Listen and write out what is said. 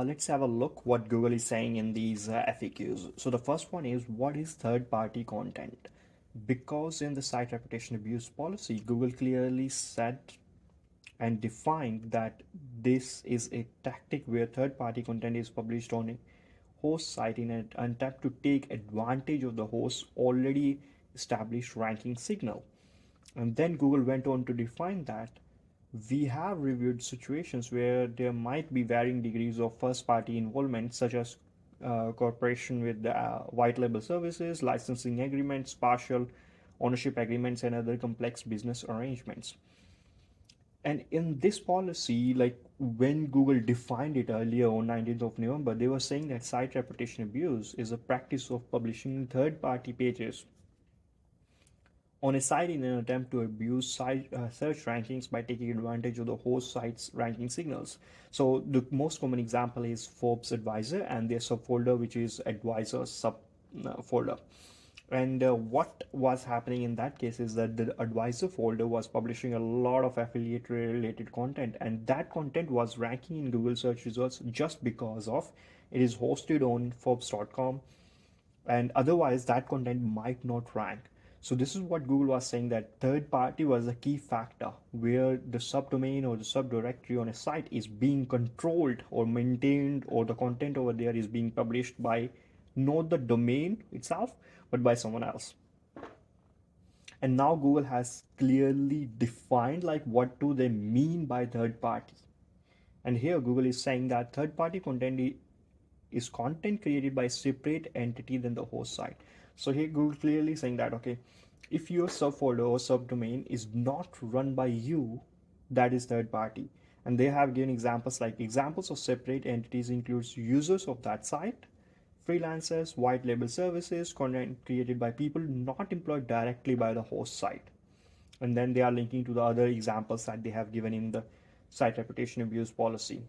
let's have a look what Google is saying in these FAQs. So the first one is, what is third-party content? Because in the site reputation abuse policy, Google clearly said and defined that this is a tactic where third-party content is published on a host site in an attempt to take advantage of the host's already established ranking signal. And then Google went on to define that we have reviewed situations where there might be varying degrees of first party involvement, such as cooperation with white label services, licensing agreements, partial ownership agreements, and other complex business arrangements. And in this policy, like when Google defined it earlier on 19th of November, they were saying that site reputation abuse is a practice of publishing third party pages on a site in an attempt to abuse search rankings by taking advantage of the host site's ranking signals. So the most common example is Forbes Advisor and their subfolder, which is Advisor subfolder. And what was happening in that case is that the advisor folder was publishing a lot of affiliate related content, and that content was ranking in Google search results just because of it is hosted on Forbes.com, and otherwise that content might not rank. So this is what Google was saying, that third party was a key factor where the subdomain or the subdirectory on a site is being controlled or maintained, or the content over there is being published by not the domain itself but by someone else. And now Google has clearly defined like what do they mean by third party. And here Google is saying that third party content is content created by a separate entity than the host site. So here Google clearly saying that, okay, if your subfolder or subdomain is not run by you, that is third party. And they have given examples, like examples of separate entities includes users of that site, freelancers, white label services, content created by people not employed directly by the host site. And then they are linking to the other examples that they have given in the site reputation abuse policy.